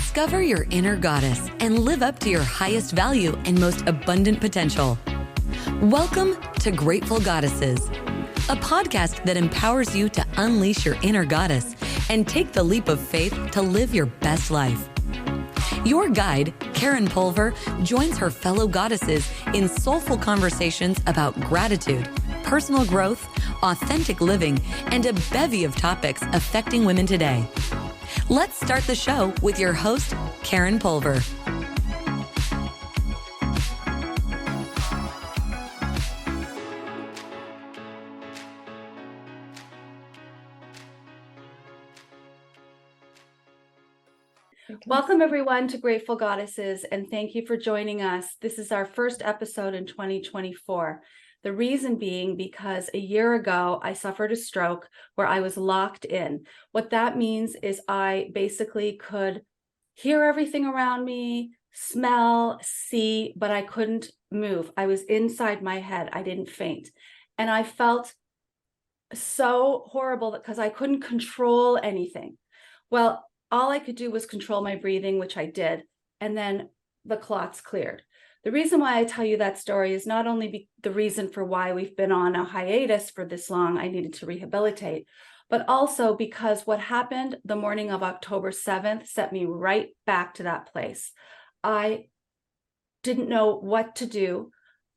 Discover your inner goddess and live up to your highest value and most abundant potential. Welcome to Grateful Goddesses, a podcast that empowers you to unleash your inner goddess and take the leap of faith to live your best life. Your guide, Karen Pulver, joins her fellow goddesses in soulful conversations about gratitude, personal growth, authentic living, and a bevy of topics affecting women today. Let's start the show with your host, Karen Pulver. Welcome everyone to Grateful Goddesses, and thank you for joining us. This is our first episode in 2024. The reason being because a year ago, I suffered a stroke where I was locked in. What that means is I basically could hear everything around me, smell, see, but I couldn't move. I was inside my head. I didn't faint. And I felt so horrible because I couldn't control anything. Well, all I could do was control my breathing, which I did, and then the clots cleared. The reason why I tell you that story is not only the reason for why we've been on a hiatus for this long, I needed to rehabilitate, but also because what happened the morning of October 7th set me right back to that place. I didn't know what to do.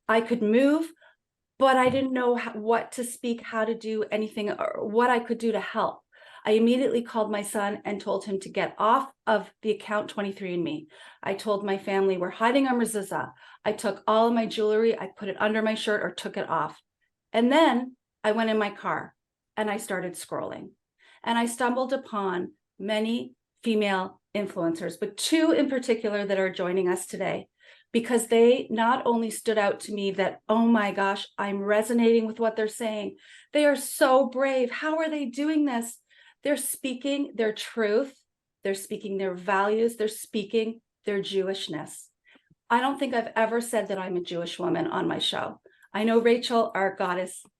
I could move, but I didn't know what to speak, how to do anything, or what I could do to help. I immediately called my son and told him to get off of the account 23andMe. I told my family we're hiding our mezuzah. I took all of my jewelry, I put it under my shirt or took it off. And then I went in my car and I started scrolling. And I stumbled upon many female influencers, but two in particular that are joining us today, because they not only stood out to me that, oh my gosh, I'm resonating with what they're saying. They are so brave. How are they doing this? They're speaking their truth, they're speaking their values, they're speaking their Jewishness. I don't think I've ever said that I'm a Jewish woman on my show. I know Rachel, our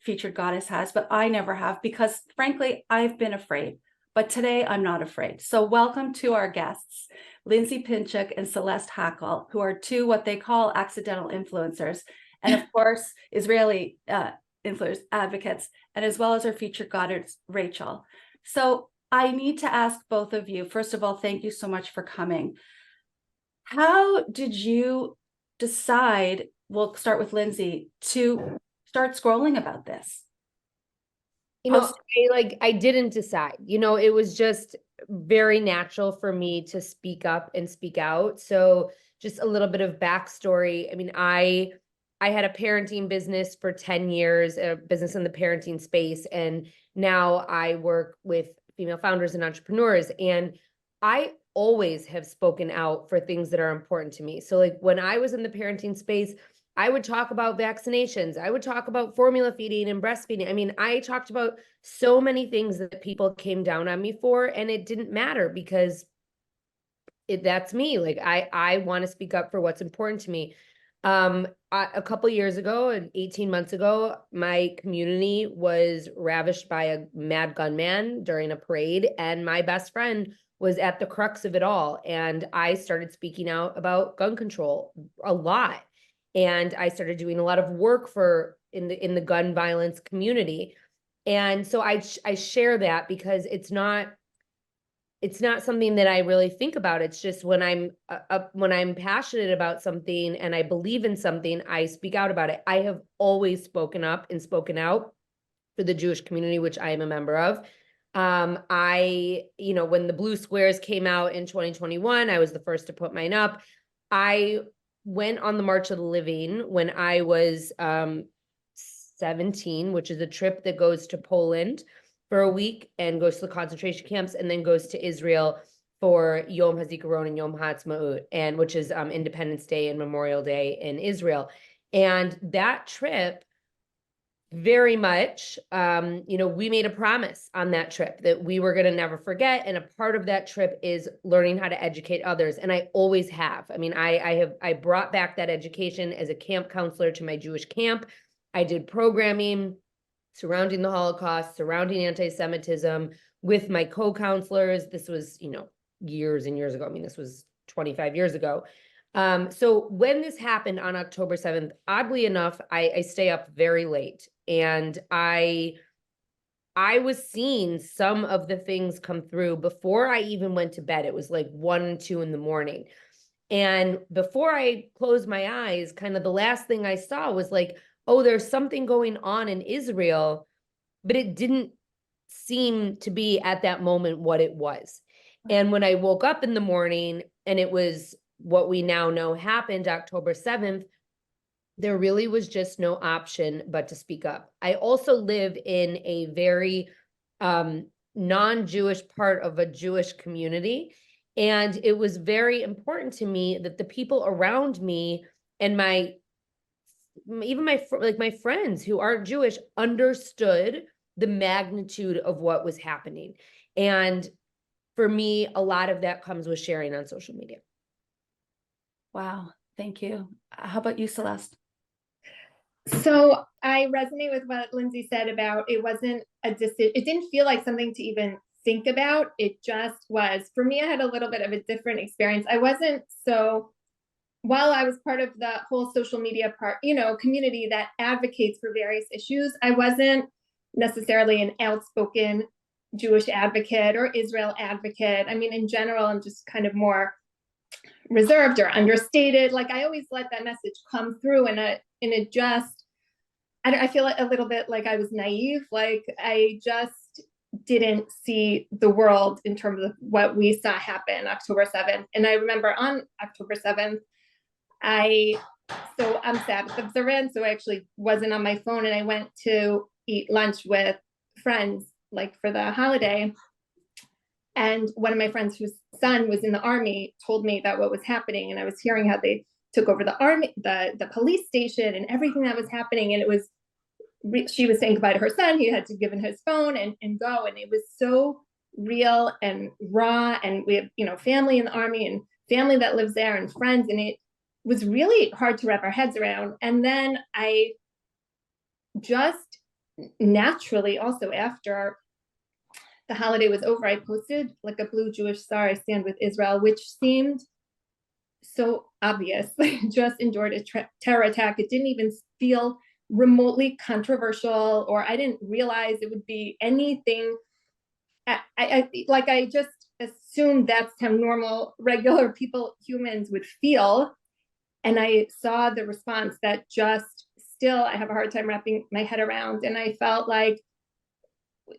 featured goddess, has, but I never have because, frankly, I've been afraid. But today, I'm not afraid. So welcome to our guests, Lindsay Pinchuk and Celeste Hackel, who are two what they call accidental influencers, and of course, Israeli influencers, advocates, and as well as our featured goddess, Rachel. So I need to ask both of you, first of all, thank you so much for coming. How did you decide, we'll start with Lindsay, to start scrolling about this? I didn't decide, it was just very natural for me to speak up and speak out. So just a little bit of backstory. I had a parenting business for 10 years, a business in the parenting space. And now I work with female founders and entrepreneurs. And I always have spoken out for things that are important to me. So when I was in the parenting space, I would talk about vaccinations. I would talk about formula feeding and breastfeeding. I talked about so many things that people came down on me for, and it didn't matter because that's me. I want to speak up for what's important to me. A couple years ago, and 18 months ago, my community was ravished by a mad gunman during a parade, and my best friend was at the crux of it all. And I started speaking out about gun control a lot. And I started doing a lot of work in the gun violence community. And so I share that because it's not something that I really think about. It's just when I'm passionate about something and I believe in something, I speak out about it. I have always spoken up and spoken out for the Jewish community, which I am a member of. When the blue squares came out in 2021, I was the first to put mine up. I went on the March of the Living when I was 17, which is a trip that goes to Poland for a week and goes to the concentration camps and then goes to Israel for Yom HaZikaron and Yom HaAtzmaut, and which is Independence Day and Memorial Day in Israel. And that trip very much, we made a promise on that trip that we were going to never forget. And a part of that trip is learning how to educate others. And I always have. I brought back that education as a camp counselor to my Jewish camp. I did programming surrounding the Holocaust, surrounding anti-Semitism with my co-counselors. This was, years and years ago. I mean, this was 25 years ago. So when this happened on October 7th, oddly enough, I stay up very late, and I was seeing some of the things come through before I even went to bed. It was like 1, 2 in the morning. And before I closed my eyes, kind of the last thing I saw was like, oh, there's something going on in Israel, but it didn't seem to be at that moment what it was. And when I woke up in the morning and it was what we now know happened October 7th, there really was just no option but to speak up. I also live in a very non-Jewish part of a Jewish community. And it was very important to me that the people around me and even my friends who aren't Jewish understood the magnitude of what was happening. And for me, a lot of that comes with sharing on social media. Wow. Thank you. How about you, Celeste? So I resonate with what Lindsay said about it wasn't a decision. It didn't feel like something to even think about. It just was. For me, I had a little bit of a different experience. While I was part of the whole social media community that advocates for various issues, I wasn't necessarily an outspoken Jewish advocate or Israel advocate. I mean, in general, I'm just kind of more reserved or understated. Like I always let that message come through I feel a little bit like I was naive. Like I just didn't see the world in terms of what we saw happen October 7th. And I remember on October 7th, I'm Sabbath observant, so I actually wasn't on my phone, and I went to eat lunch with friends like for the holiday. And one of my friends whose son was in the army told me that what was happening, and I was hearing how they took over the army, the police station, and everything that was happening. And it was, she was saying goodbye to her son. He had to give him his phone and go. And it was so real and raw. And we have, family in the army and family that lives there and friends. And it was really hard to wrap our heads around. And then I just naturally, also after the holiday was over, I posted like a blue Jewish star, I stand with Israel, which seemed so obvious. I just endured a terror attack. It didn't even feel remotely controversial, or I didn't realize it would be anything. I just assumed that's how normal, regular people, humans would feel. And I saw the response that just still, I have a hard time wrapping my head around. And I felt like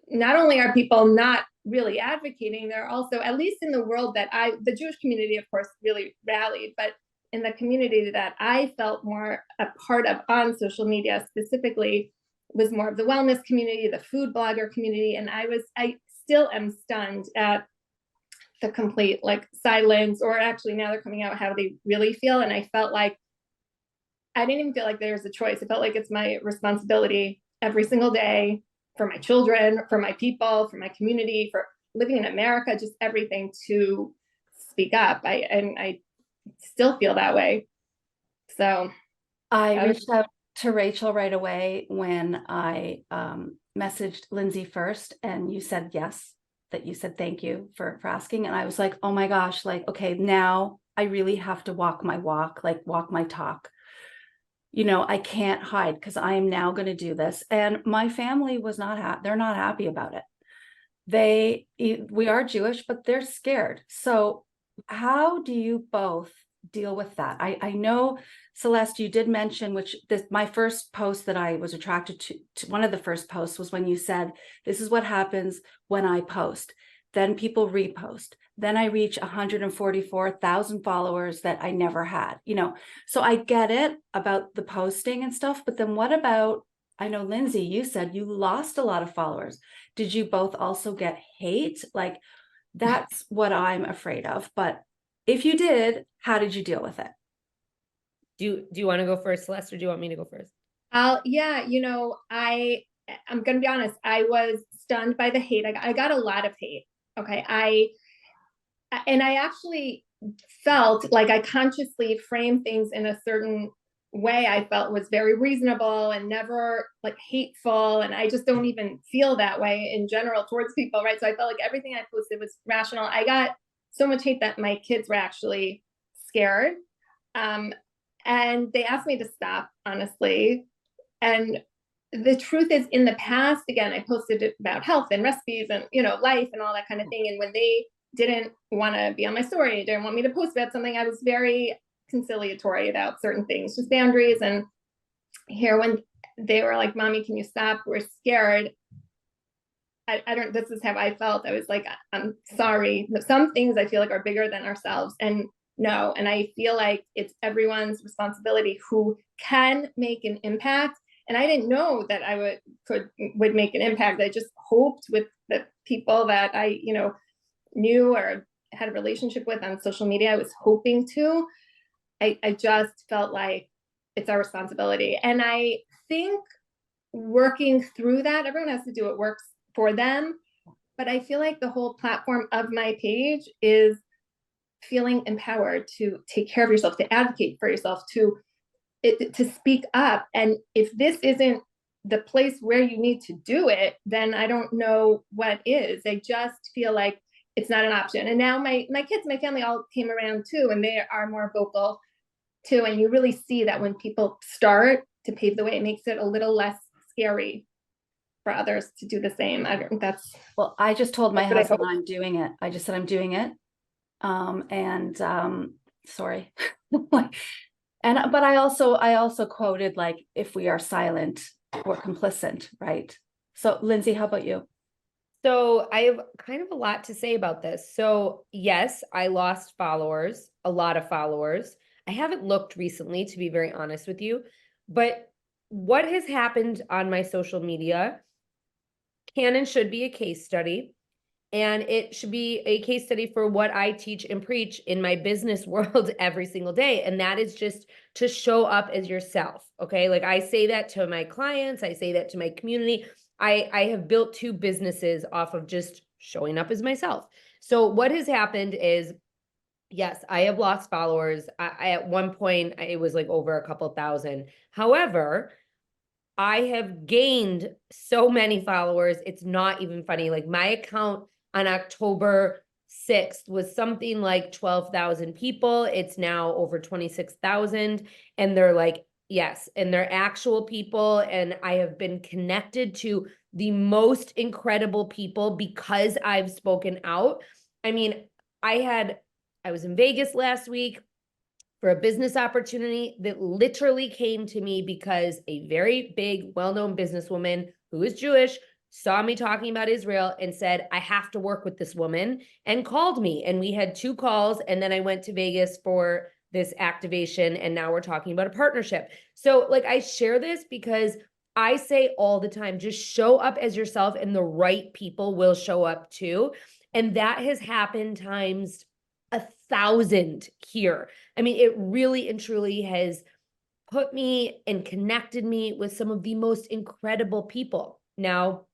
not only are people not really advocating, they're also, at least in the world that the Jewish community, of course, really rallied, but in the community that I felt more a part of on social media specifically was more of the wellness community, the food blogger community. And I still am stunned at the complete like silence, or actually now they're coming out how they really feel. And I felt like I didn't even feel like there's a choice. It felt like it's my responsibility every single day for my children, for my people, for my community, for living in America, just everything, to speak up. I still feel that way. So I reached out to Rachel right away when I messaged Lindsay first, and you said yes, that you said thank you for asking. And I was like, oh my gosh, like, okay, now I really have to walk my walk, like walk my talk. I can't hide, because I am now going to do this. And my family was not they're not happy about it. We are Jewish, but they're scared. So how do you both deal with that? I know, Celeste, you did mention, my first post that I was attracted to one of the first posts was when you said, this is what happens when I post. Then people repost. Then I reach 144,000 followers that I never had, So I get it about the posting and stuff, but then what about, I know, Lindsay, you said you lost a lot of followers. Did you both also get hate? Like, that's what I'm afraid of. But if you did, how did you deal with it? Do you want to go first, Celeste, or do you want me to go first? Yeah, I'm going to be honest. I was stunned by the hate. I got a lot of hate. Okay. I actually felt like I consciously framed things in a certain way I felt was very reasonable and never like hateful. And I just don't even feel that way in general towards people. Right. So I felt like everything I posted was rational. I got so much hate that my kids were actually scared. And they asked me to stop, honestly. And the truth is, in the past, again, I posted about health and recipes and, life and all that kind of thing. And when they didn't want to be on my story, didn't want me to post about something, I was very conciliatory about certain things, just boundaries. And here, when they were like, "Mommy, can you stop? We're scared." I don't, this is how I felt. I was like, "I'm sorry. Some things I feel like are bigger than ourselves." And no, and I feel like it's everyone's responsibility who can make an impact. And I didn't know that I would make an impact. I just hoped with the people that I, knew or had a relationship with on social media, I was hoping to. I just felt like it's our responsibility. And I think working through that, everyone has to do what works for them. But I feel like the whole platform of my page is feeling empowered to take care of yourself, to advocate for yourself, to speak up. And if this isn't the place where you need to do it, then I don't know what is. I just feel like it's not an option. And now my kids, my family all came around too, and they are more vocal too. And you really see that when people start to pave the way, it makes it a little less scary for others to do the same. Well, I just told my husband I'm doing it. I just said I'm doing it. Sorry. But I also quoted, like, if we are silent, we're complicit, right? So Lindsay, how about you? So I have kind of a lot to say about this. So yes, I lost followers, a lot of followers. I haven't looked recently, to be very honest with you, but what has happened on my social media can and should be a case study. And it should be a case study for what I teach and preach in my business world every single day. And that is just to show up as yourself. Okay. Like I say that to my clients, I say that to my community. I have built 2 businesses off of just showing up as myself. So what has happened is, yes, I have lost followers. I at one point, it was like over a couple thousand. However, I have gained so many followers. It's not even funny. Like my account on October 6th was something like 12,000 people. It's now over 26,000. And they're like, yes, and they're actual people. And I have been connected to the most incredible people because I've spoken out. I mean, I was in Vegas last week for a business opportunity that literally came to me because a very big, well-known businesswoman who is Jewish saw me talking about Israel and said, I have to work with this woman, and called me. And we had 2 calls, and then I went to Vegas for this activation, and now we're talking about a partnership. So like I share this because I say all the time, just show up as yourself and the right people will show up too. And that has happened times 1,000 here. I mean, it really and truly has put me and connected me with some of the most incredible people. Now,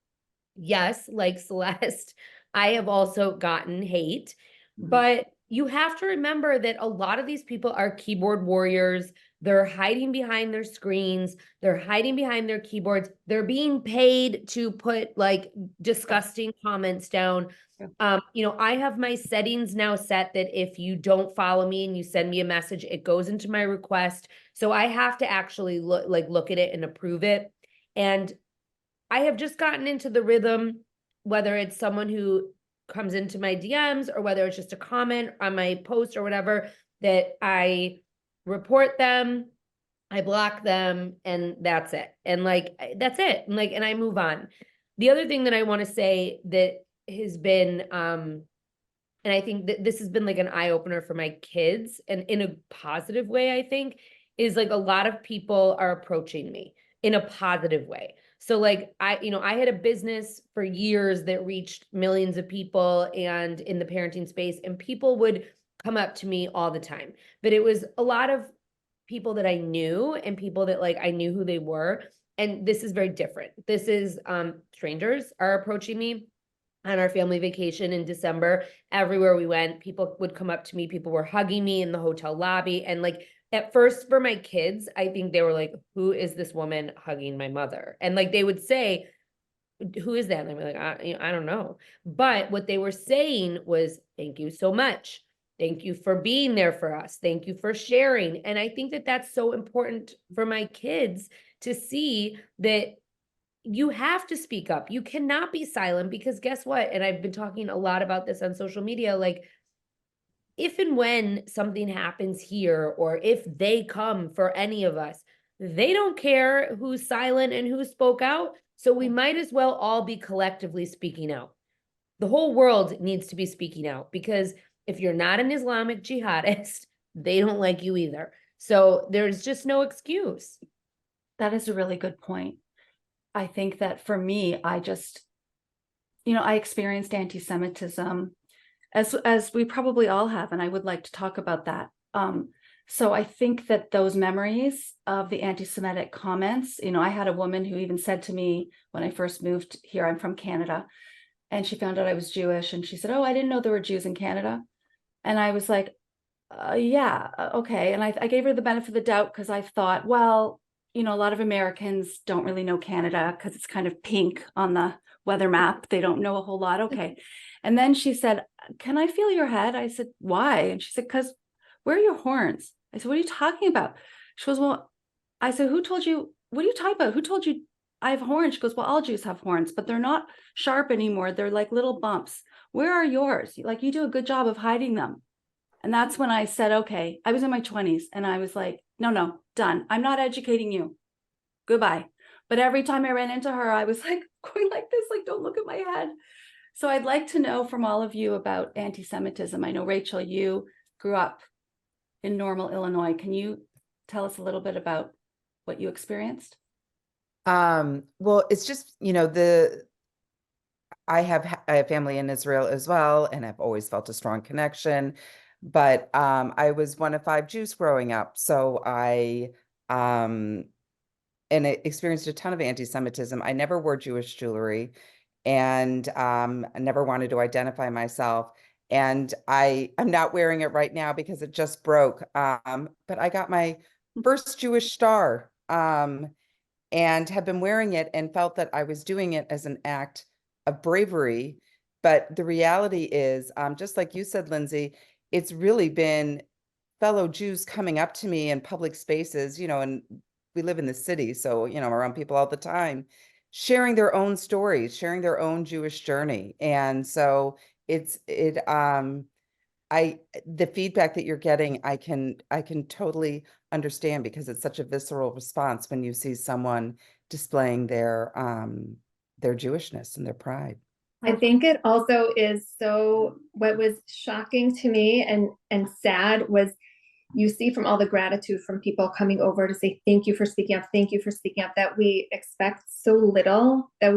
yes, like Celeste, I have also gotten hate, but you have to remember that a lot of these people are keyboard warriors. They're hiding behind their screens. They're hiding behind their keyboards. They're being paid to put like disgusting comments down. I have my settings now set that if you don't follow me and you send me a message, it goes into my request. So I have to actually look at it and approve it. And I have just gotten into the rhythm, whether it's someone who comes into my DMs or whether it's just a comment on my post or whatever, that I report them, I block them, and that's it. And that's it. And I move on. The other thing that I want to say that has been, and I think that this has been like an eye opener for my kids, and in a positive way, I think, is like a lot of people are approaching me in a positive way. So like I had a business for years that reached millions of people and in the parenting space, and people would come up to me all the time. But it was a lot of people that I knew and people that like I knew who they were. And this is very different. This is strangers are approaching me. On our family vacation in December, everywhere we went, people would come up to me. People were hugging me in the hotel lobby. And like at first for my kids, I think they were like, who is this woman hugging my mother? And like they would say, who is that? And I'm like, I don't know. But what they were saying was, thank you so much. Thank you for being there for us. Thank you for sharing. And I think that that's so important for my kids to see that you have to speak up. You cannot be silent, because guess what? And I've been talking a lot about this on social media, like, if and when something happens here, or if they come for any of us, they don't care who's silent and who spoke out. So we might as well all be collectively speaking out. The whole world needs to be speaking out, because if you're not an Islamic jihadist, they don't like you either. So there's just no excuse. That is a really good point. I think that for me, I just, I experienced anti-Semitism as we probably all have, and I would like to talk about that. So I think that those memories of the anti-Semitic comments, I had a woman who even said to me when I first moved here, I'm from Canada, and she found out I was Jewish, and she said, "Oh, I didn't know there were Jews in Canada." And I was like, yeah, okay. And I gave her the benefit of the doubt, because I thought, well, a lot of Americans don't really know Canada because it's kind of pink on the weather map. They don't know a whole lot. Okay. And then she said, "Can I feel your head?" I said, "Why?" And she said, "Because where are your horns?" I said, "What are you talking about?" She goes, "Well," I said, "Who told you? What are you talking about? Who told you I have horns?" She goes, "Well, all Jews have horns, but they're not sharp anymore. They're like little bumps. Where are yours? Like, you do a good job of hiding them." And that's when I said, okay, I was in my 20s, and I was like, no, done. I'm not educating you. Goodbye. But every time I ran into her, I was like going like this, like, don't look at my head. So I'd like to know from all of you about anti-Semitism. I know, Rachel, you grew up in Normal, Illinois. Can you tell us a little bit about what you experienced? Well, it's just, I have family in Israel as well, and I've always felt a strong connection. But I was one of 5 Jews growing up, so I experienced a ton of anti-Semitism. I never wore Jewish jewelry, and I never wanted to identify myself. And I'm not wearing it right now because it just broke. But I got my first Jewish star, and have been wearing it and felt that I was doing it as an act of bravery. But the reality is, just like you said, Lindsay, it's really been fellow Jews coming up to me in public spaces, and we live in the city, so, I'm around people all the time, sharing their own stories, sharing their own Jewish journey. And so the feedback that you're getting, I can totally understand, because it's such a visceral response when you see someone displaying their Jewishness and their pride. I think it also is what was shocking to me and sad was, you see from all the gratitude from people coming over to say, thank you for speaking up, that we expect so little, that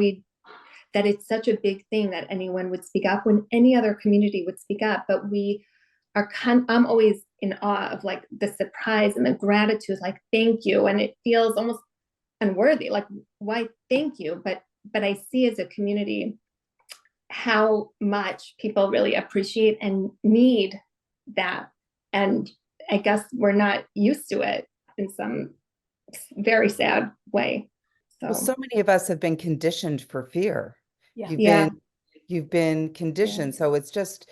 it's such a big thing that anyone would speak up when any other community would speak up. But I'm always in awe of like the surprise and the gratitude, like, thank you. And it feels almost unworthy. Like, why thank you? But I see as a community how much people really appreciate and need that. And I guess we're not used to it in some very sad way. Well, so many of us have been conditioned for fear. Yeah. You've been conditioned. So it's just,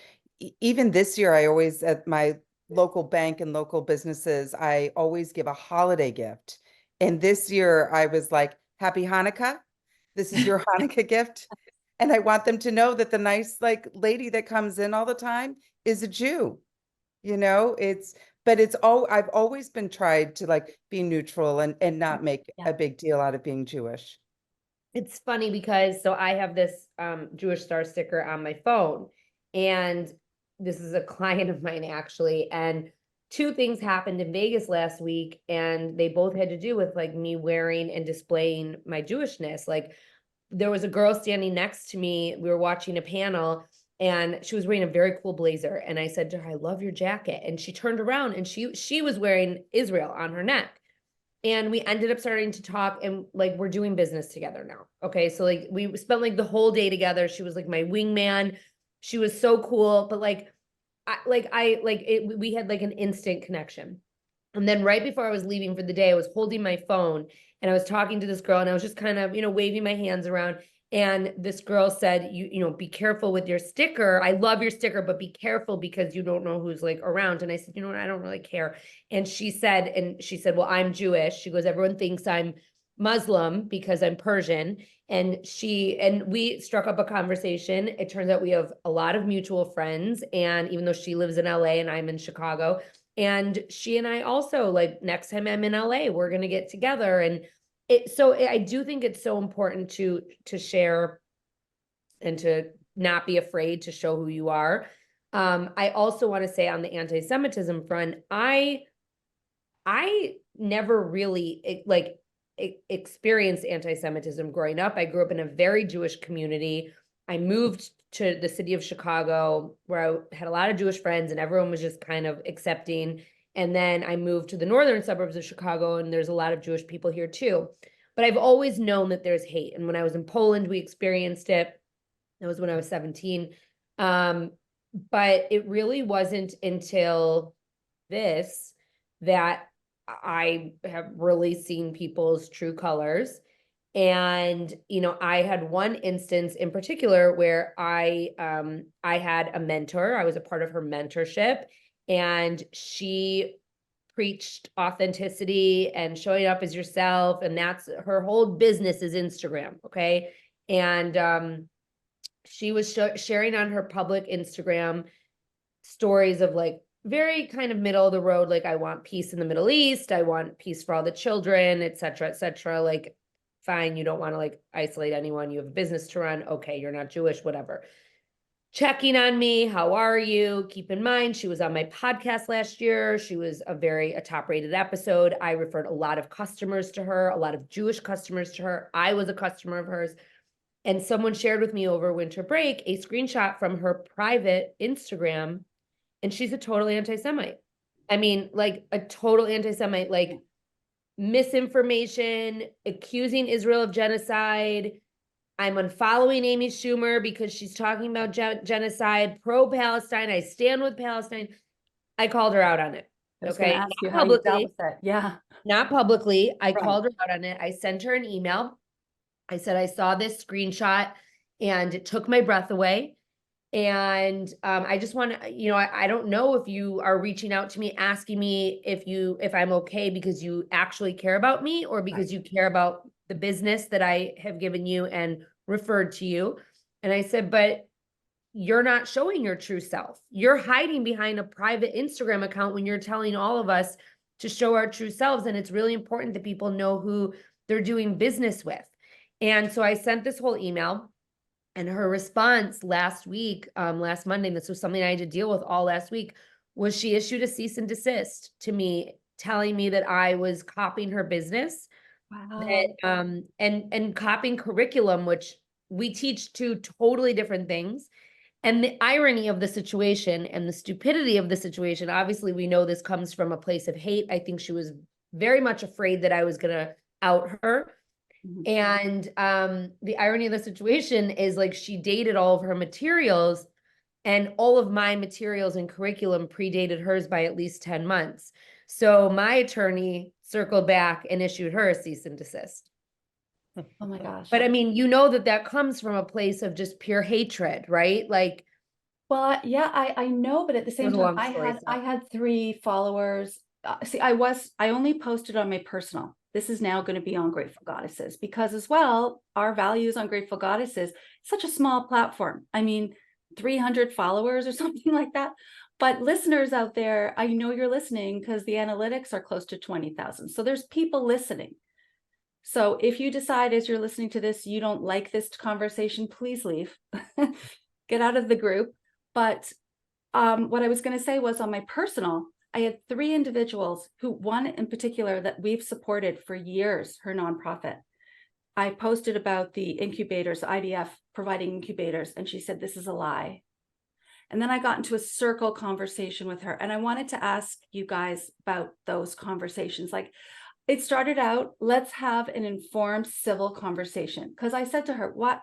even this year, I always, at my local bank and local businesses, I always give a holiday gift. And this year I was like, happy Hanukkah. This is your Hanukkah gift. And I want them to know that the nice lady that comes in all the time is a Jew. I've always been tried to be neutral and not make a big deal out of being Jewish. It's funny because I have this Jewish star sticker on my phone, and this is a client of mine actually, and 2 things happened in Vegas last week, and they both had to do with me wearing and displaying my Jewishness. There was a girl standing next to me, we were watching a panel, and she was wearing a very cool blazer, and I said to her, "I love your jacket." And she turned around and she was wearing Israel on her neck. And we ended up starting to talk, and we're doing business together now. Okay. So we spent the whole day together. She was my wingman. She was so cool, but we had an instant connection. And then right before I was leaving for the day, I was holding my phone and I was talking to this girl, and I was just kind of, waving my hands around. And this girl said, you know, be careful with your sticker. I love your sticker, but be careful because you don't know who's like around. And I said, you know what? I don't really care. And she said, well, I'm Jewish. She goes, everyone thinks I'm Muslim because I'm Persian. And we struck up a conversation. It turns out we have a lot of mutual friends. And even though she lives in LA and I'm in Chicago, and she and I also, like, next time I'm in LA, we're going to get together. And I do think it's so important to share and to not be afraid to show who you are. I also want to say on the anti-Semitism front, I never really experienced anti-Semitism growing up. I grew up in a very Jewish community. I moved to the city of Chicago where I had a lot of Jewish friends and everyone was just kind of accepting. And then I moved to the northern suburbs of Chicago and there's a lot of Jewish people here too. But I've always known that there's hate. And when I was in Poland, we experienced it. That was when I was 17. But it really wasn't until this that I have really seen people's true colors. And, you know, I had one instance in particular where I had a mentor. I was a part of her mentorship, and she preached authenticity and showing up as yourself. And that's her whole business is Instagram. Okay. And she was sharing on her public Instagram stories of like very kind of middle of the road, like, I want peace in the Middle East. I want peace for all the children, et cetera, et cetera. Like, fine, you don't want to like isolate anyone. You have a business to run. Okay, you're not Jewish, whatever. Checking on me. How are you? Keep in mind, she was on my podcast last year. She was a top rated episode. I referred a lot of customers to her, a lot of Jewish customers to her. I was a customer of hers. And someone shared with me over winter break a screenshot from her private Instagram, and she's a total anti-Semite. I mean, like a total anti-Semite, like misinformation, accusing Israel of genocide. I'm unfollowing Amy Schumer because she's talking about genocide, pro-Palestine. I stand with Palestine. I called her out on it. Okay. Ask you how you dealt with it. Yeah. Not publicly. I called her out on it. I sent her an email. I said, I saw this screenshot and it took my breath away. And I just want to, you know, I don't know if you are reaching out to me, asking me if I'm okay because you actually care about me or because you care about the business that I have given you and referred to you. And I said, but you're not showing your true self. You're hiding behind a private Instagram account when you're telling all of us to show our true selves. And it's really important that people know who they're doing business with. And so I sent this whole email, and her response last week, last Monday, and this was something I had to deal with all last week, was she issued a cease and desist to me, telling me that I was copying her business. Wow. That, and copying curriculum, which we teach two totally different things. And the irony of the situation and the stupidity of the situation, obviously we know this comes from a place of hate. I think she was very much afraid that I was going to out her. And the irony of the situation is, like, she dated all of her materials, and all of my materials and curriculum predated hers by at least 10 months. So my attorney circled back and issued her a cease and desist. Oh my gosh. But I mean, you know, that comes from a place of just pure hatred, right? Like, well, yeah, I know, but at the same time, I had 3 followers. See, I only posted on my personal. This is now going to be on Grateful Goddesses, because as well, our values on Grateful Goddesses, such a small platform. I mean, 300 followers or something like that. But listeners out there, I know you're listening because the analytics are close to 20,000. So there's people listening. So if you decide as you're listening to this, you don't like this conversation, please leave. Get out of the group. But what I was going to say was, on my personal, I had 3 individuals who, one in particular that we've supported for years, her nonprofit. I posted about the incubators, IVF providing incubators, and she said, this is a lie. And then I got into a circle conversation with her, and I wanted to ask you guys about those conversations. Like, it started out, let's have an informed civil conversation. Because I said to her, what?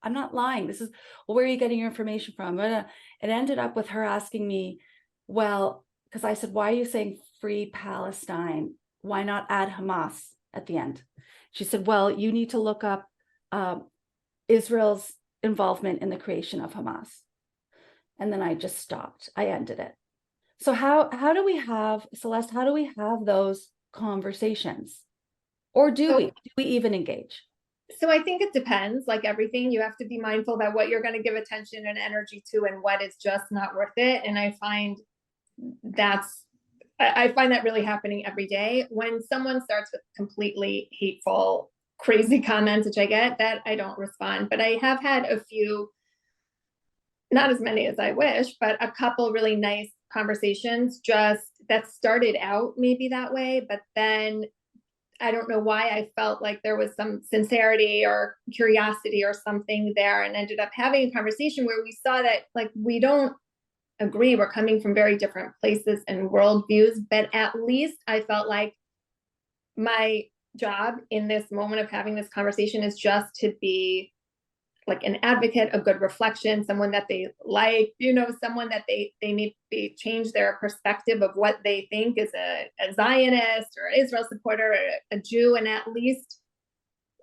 I'm not lying. This is, well, where are you getting your information from? It ended up with her asking me, well, because I said, why are you saying free Palestine? Why not add Hamas at the end? She said, well, you need to look up Israel's involvement in the creation of Hamas. And then I just stopped. I ended it. So how do we have, Celeste, how do we have those conversations? Or do we even engage? So I think it depends. Like everything, you have to be mindful about what you're going to give attention and energy to and what is just not worth it. And I find that really happening every day. When someone starts with completely hateful, crazy comments, which I get, that I don't respond. But I have had a few, not as many as I wish, but a couple really nice conversations just that started out maybe that way, but then I don't know why I felt like there was some sincerity or curiosity or something there, and ended up having a conversation where we saw that like we don't agree. We're coming from very different places and worldviews, but at least I felt like my job in this moment of having this conversation is just to be like an advocate, a good reflection, someone that they like, someone that they maybe change their perspective of what they think is a Zionist or Israel supporter or a Jew, and at least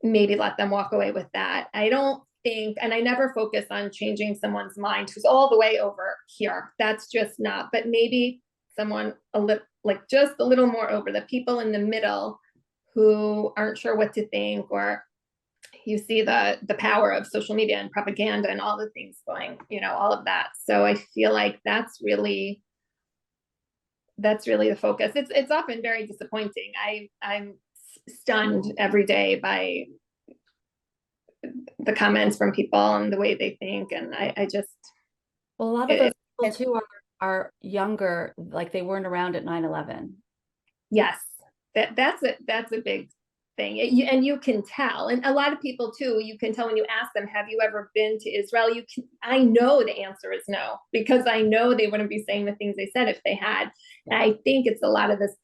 maybe let them walk away with that. I don't think, and I never focus on changing someone's mind who's all the way over here. That's just not, but maybe someone just a little more over, the people in the middle who aren't sure what to think, or you see the power of social media and propaganda and all the things going, all of that. So I feel like that's really the focus. It's often very disappointing. I'm stunned every day by the comments from people and the way they think. And I just, well, a lot of those people too are younger, like they weren't around at 9/11. Yes, that's a big thing. And you can tell, and a lot of people too, you can tell when you ask them, have you ever been to Israel? I know the answer is no, because I know they wouldn't be saying the things they said if they had. And I think it's a lot of this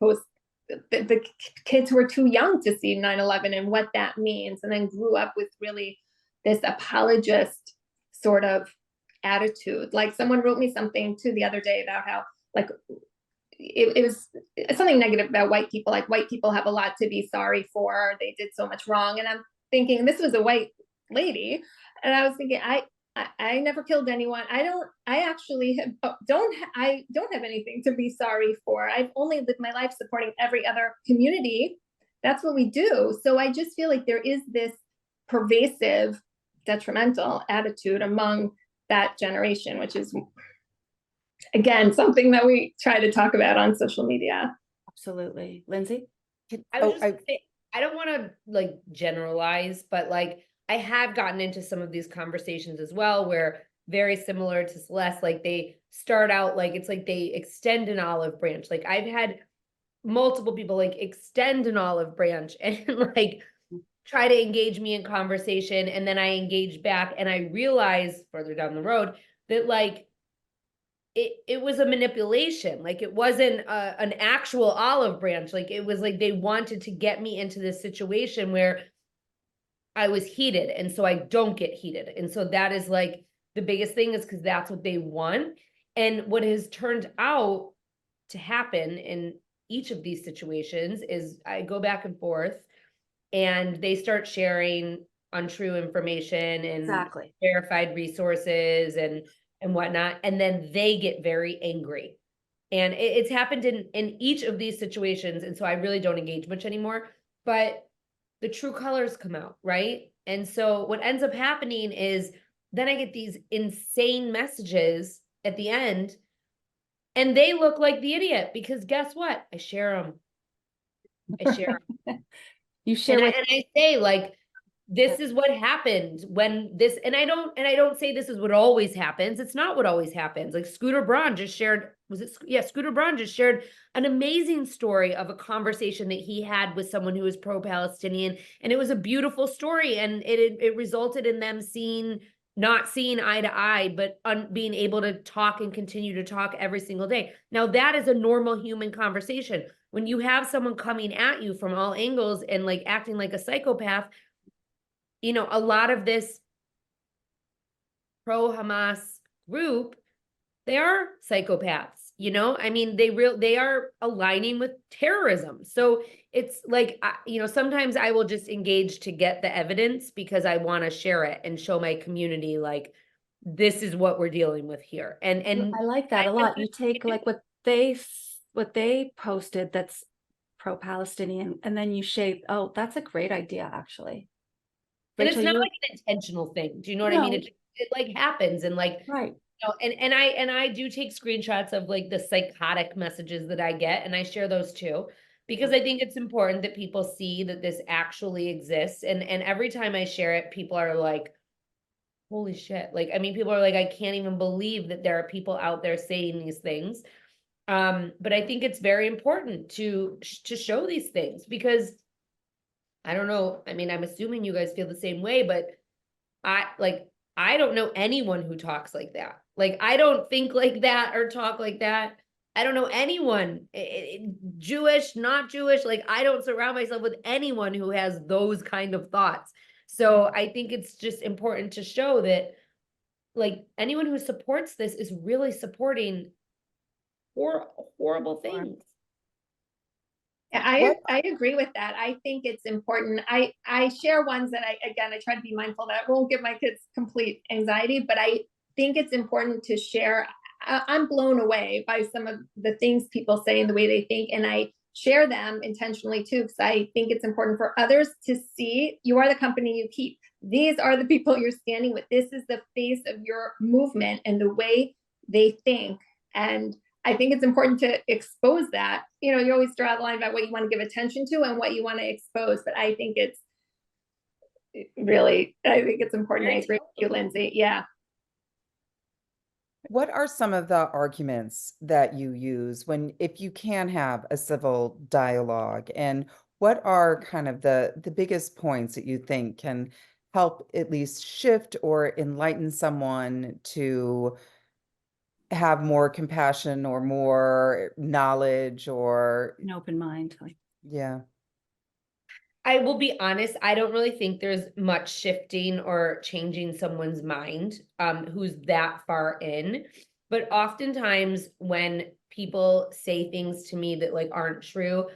the kids who are too young to see 9/11 and what that means, and then grew up with really this apologist sort of attitude. Like someone wrote me something too the other day about how like it was something negative about white people, like white people have a lot to be sorry for, they did so much wrong. And I'm thinking, this was a white lady, and I was thinking, I never killed anyone. I don't have anything to be sorry for. I've only lived my life supporting every other community. That's what we do. So I just feel like there is this pervasive detrimental attitude among that generation, which is, again, something that we try to talk about on social media. Absolutely. Lindsay? I don't want to like generalize, but like I have gotten into some of these conversations as well, where very similar to Celeste, like they start out like it's like they extend an olive branch. Like I've had multiple people like extend an olive branch and like try to engage me in conversation, and then I engage back, and I realize further down the road that like it was a manipulation. Like it wasn't an actual olive branch. Like it was like they wanted to get me into this situation where I was heated, and so I don't get heated. And so that is like the biggest thing, is because that's what they want. And what has turned out to happen in each of these situations is I go back and forth, and they start sharing untrue information and verified resources and whatnot. And then they get very angry. And it's happened in each of these situations. And so I really don't engage much anymore, but the true colors come out, right? And so what ends up happening is then I get these insane messages at the end, and they look like the idiot, because guess what? I share them. You share and I say like, this is what happened when this, and I don't say this is what always happens. It's not what always happens. Like Scooter Braun just shared, Scooter Braun just shared an amazing story of a conversation that he had with someone who was pro-Palestinian. And it was a beautiful story. And it resulted in them not seeing eye to eye, but being able to talk and continue to talk every single day. Now that is a normal human conversation. When you have someone coming at you from all angles and like acting like a psychopath, a lot of this pro-Hamas group, they are psychopaths. you know, I mean, they are aligning with terrorism. So it's like, you know, sometimes I will just engage to get the evidence because I want to share it and show my community, like, this is what we're dealing with here. And I like that a lot. You take like what they posted that's pro-Palestinian, and then you shape, oh, that's a great idea, actually. and it's Rachel, not like an intentional thing. Do you know what I mean? No. It like happens, and like, Right. you know, and I do take screenshots of like the psychotic messages that I get, and I share those too, because I think it's important that people see that this actually exists. And every time I share it, people are like, holy shit. Like, I mean, people are like, I can't even believe that there are people out there saying these things. But I think it's very important to show these things, because I don't know. I mean, I'm assuming you guys feel the same way, but I don't know anyone who talks like that. Like, I don't think like that or talk like that. I don't know anyone, Jewish, not Jewish. Like, I don't surround myself with anyone who has those kind of thoughts. So I think it's just important to show that, like, anyone who supports this is really supporting horrible things. I agree with that. I think it's important. I share ones that I try to be mindful that I won't give my kids complete anxiety, but I think it's important to share. I'm blown away by some of the things people say and the way they think, and I share them intentionally too, because I think it's important for others to see you are the company you keep. These are the people you're standing with. This is the face of your movement and the way they think. And I think it's important to expose that. You know, you always draw the line about what you want to give attention to and what you want to expose. But I think it's important. I agree with you, Lindsay. Yeah. What are some of the arguments that you use if you can have a civil dialogue? And what are kind of the biggest points that you think can help at least shift or enlighten someone to have more compassion or more knowledge or An open mind. yeah. I will be honest, I don't really think there's much shifting or changing someone's mind who's that far in. But oftentimes when people say things to me that like aren't true,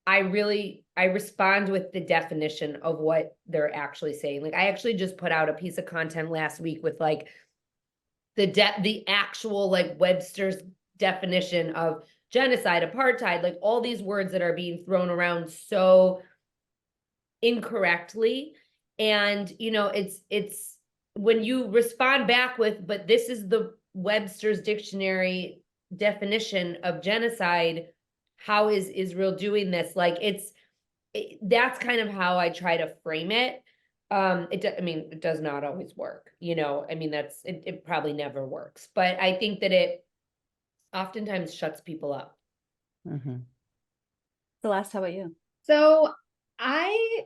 I respond with the definition of what they're actually saying. Like, I actually just put out a piece of content last week with like the actual like Webster's definition of genocide, apartheid, like all these words that are being thrown around so incorrectly. And you know, it's when you respond back with, but this is the Webster's dictionary definition of genocide, how is Israel doing this? Like, that's kind of how I try to frame it. I mean, it does not always work, you know. I mean, it probably never works, but I think that it oftentimes shuts people up. Mm-hmm. Celeste, how about you? So I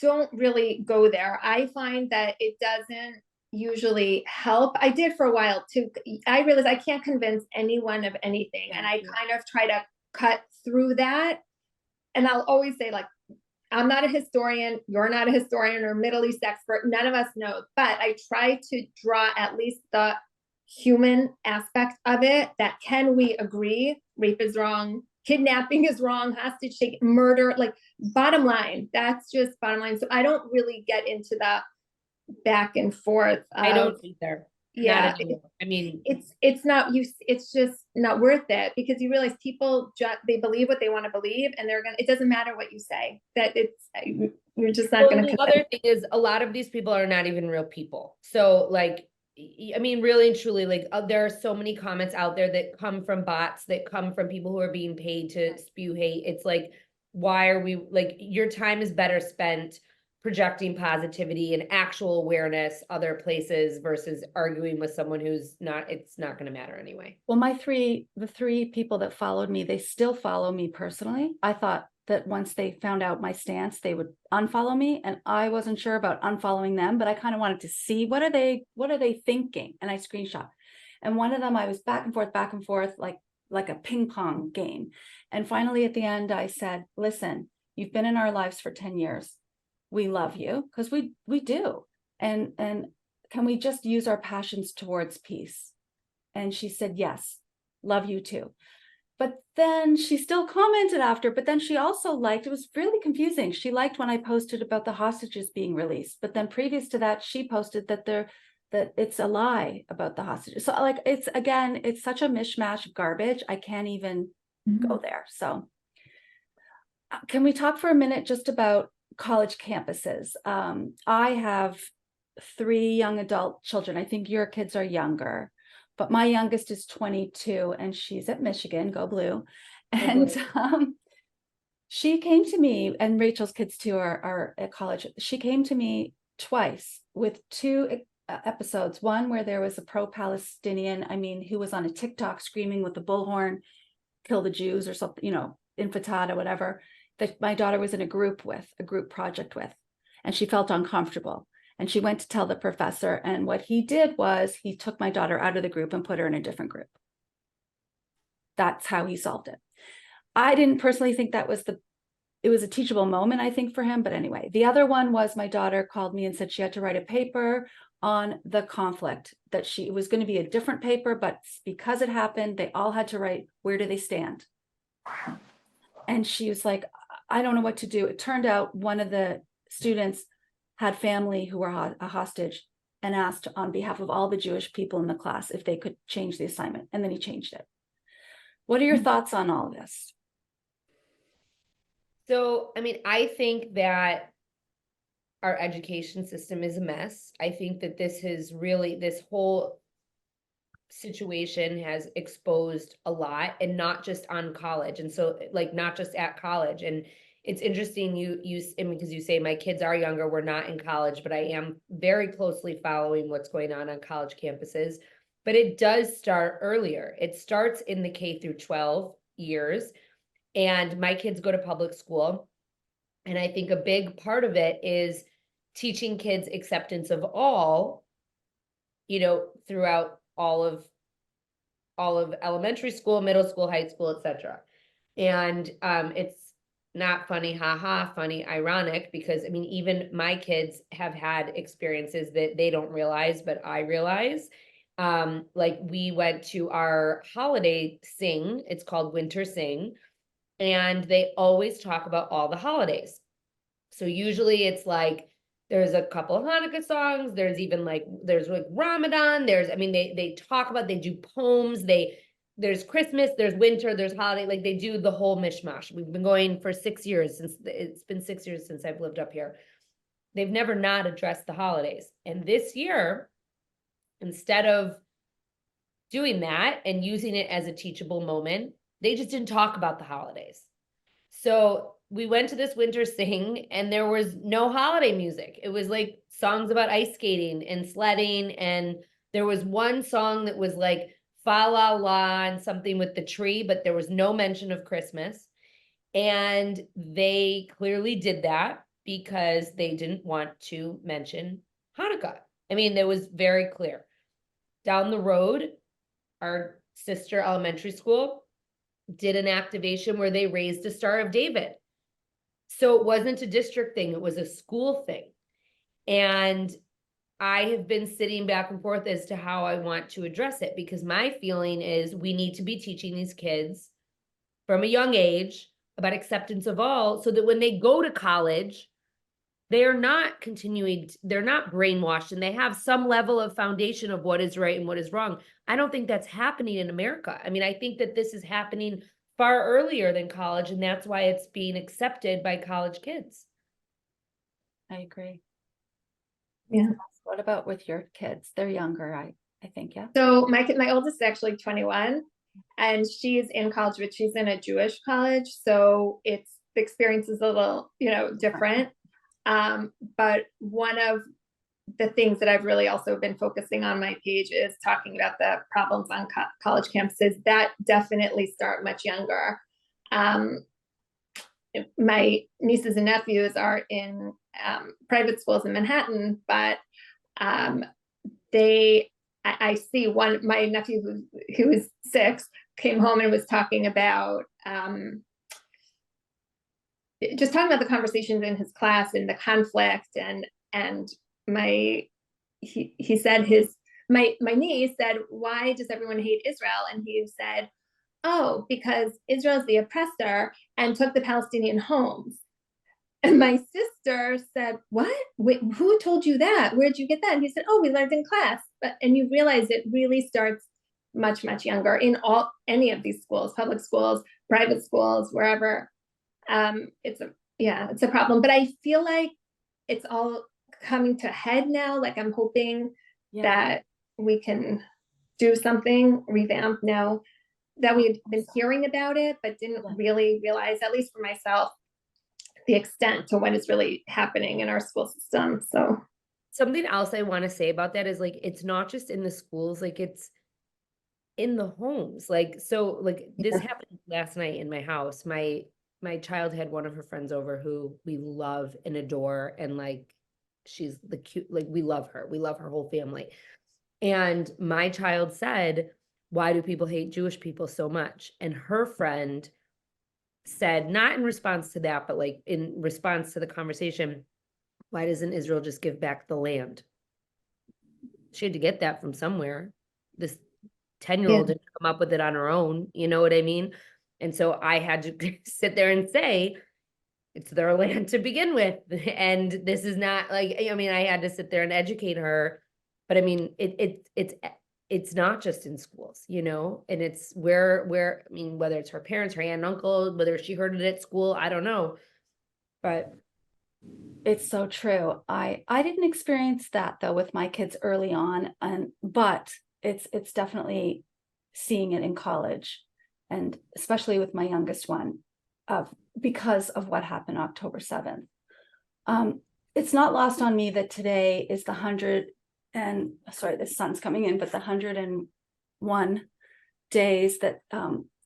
don't really go there. I find that it doesn't usually help. I did for a while too. I realized I can't convince anyone of anything. And I kind of try to cut through that. And I'll always say, like, I'm not a historian, you're not a historian or Middle East expert, none of us know, but I try to draw at least the human aspect of it. That can we agree rape is wrong, kidnapping is wrong, hostage taking, murder, like bottom line, that's just bottom line. So I don't really get into the back and forth. I don't either. Yeah, I mean, it's not you. It's just not worth it, because you realize people they believe what they want to believe, and it doesn't matter what you say. That you're just not going to. The other thing is, a lot of these people are not even real people. So, like, I mean, really and truly, like, there are so many comments out there that come from bots, that come from people who are being paid to spew hate. It's like, why are we like? Your time is better spent projecting positivity and actual awareness other places versus arguing with someone who's not, it's not going to matter anyway. Well, the three people that followed me, they still follow me personally. I thought that once they found out my stance, they would unfollow me, and I wasn't sure about unfollowing them, but I kind of wanted to see what are they thinking, and I screenshot. And one of them, I was back and forth like a ping pong game. And finally at the end I said, listen, you've been in our lives for 10 years. We love you, because we do. And can we just use our passions towards peace? And she said, yes. love you too. But then she still commented after, but then she also liked, it was really confusing. She liked when I posted about the hostages being released, but then previous to that, she posted that it's a lie about the hostages. So like, it's, again, it's such a mishmash of garbage. I can't even go there. So can we talk for a minute just about college campuses? I have 3 young adult children. I think your kids are younger, but my youngest is 22 and she's at Michigan, go blue. And she came to me, and Rachel's kids too are at college. She came to me twice with 2 episodes. One where there was a pro-Palestinian, who was on a TikTok screaming with the bullhorn, kill the Jews or something, intifada, whatever, that my daughter was in a group project with, and she felt uncomfortable. And she went to tell the professor. And what he did was he took my daughter out of the group and put her in a different group. That's how he solved it. I didn't personally think it was a teachable moment, I think, for him. But anyway, the other one was my daughter called me and said she had to write a paper on the conflict, that it was going to be a different paper, but because it happened, they all had to write, where do they stand? And she was like, I don't know what to do. It turned out one of the students had family who were a hostage and asked on behalf of all the Jewish people in the class if they could change the assignment. And then he changed it. What are your thoughts on all of this? So, I think that our education system is a mess. I think that this whole situation has exposed a lot, and not just on college. And so, like, not just at college. And it's interesting, because you say my kids are younger, we're not in college, but I am very closely following what's going on college campuses. But it does start earlier. It starts in the K through 12 years. And my kids go to public school. And I think a big part of it is teaching kids acceptance of all, throughout all of elementary school, middle school, high school, etc. And it's not funny, funny, ironic, because even my kids have had experiences that they don't realize, but I realize. Like, we went to our holiday sing, it's called Winter Sing, and they always talk about all the holidays. So usually it's like, there's a couple of Hanukkah songs, there's Ramadan, they talk about, they do poems, there's Christmas, there's winter, there's holiday, like they do the whole mishmash. We've been going for 6 years, it's been 6 years since I've lived up here. They've never not addressed the holidays. And this year, instead of doing that and using it as a teachable moment, they just didn't talk about the holidays. So we went to this winter sing and there was no holiday music. It was like songs about ice skating and sledding. And there was one song that was like fa la la and something with the tree, but there was no mention of Christmas. And they clearly did that because they didn't want to mention Hanukkah. It was very clear. Down the road, our sister elementary school did an activation where they raised a Star of David. So it wasn't a district thing, it was a school thing. And I have been sitting back and forth as to how I want to address it, because my feeling is we need to be teaching these kids from a young age about acceptance of all, so that when they go to college, they're not brainwashed, and they have some level of foundation of what is right and what is wrong. I don't think that's happening in America. I think that this is happening far earlier than college, and that's why it's being accepted by college kids. I agree. Yeah. What about with your kids? They're younger, I think, yeah. So my oldest is actually 21, and she's in college, but she's in a Jewish college. So the experience is a little, different. But one of the things that I've really also been focusing on my page is talking about the problems on college campuses that definitely start much younger. My nieces and nephews are in private schools in Manhattan, but I see my nephew who was 6 came home and was talking about just talking about the conversations in his class and the conflict, and he said his my niece said, why does everyone hate Israel? And he said, oh, because Israel's the oppressor and took the Palestinian homes. And my sister said, what? Wait, who told you that? Where'd you get that? And he said, oh, we learned in class. And you realize it really starts much, much younger in any of these schools, public schools, private schools, wherever. It's a problem. But I feel like it's all coming to a head now. Like I'm hoping that we can do something, revamp now that we've been hearing about it, but didn't really realize, at least for myself, the extent to what is really happening in our school system. So something else I want to say about that is like, it's not just in the schools, like it's in the homes. Like, so like this happened last night in my house. My child had one of her friends over who we love and adore. And like, she's the cute, like we love her whole family. And my child said, why do people hate Jewish people so much? And her friend said, not in response to that, but like in response to the conversation, why doesn't Israel just give back the land? She had to get that from somewhere. This 10-year-old didn't come up with it on her own. You know what I mean? And so I had to sit there and say, it's their land to begin with. And this is not like, I mean, I had to sit there and educate her, but I mean, it's not just in schools, you know, and it's where, I mean, whether it's her parents, her aunt and uncle, whether she heard it at school, I don't know, but. It's so true. I didn't experience that though with my kids early on, but it's definitely seeing it in college, and especially with my youngest one, because of what happened October 7th. It's not lost on me that today is the 100 and the sun's coming in, but the 101 days that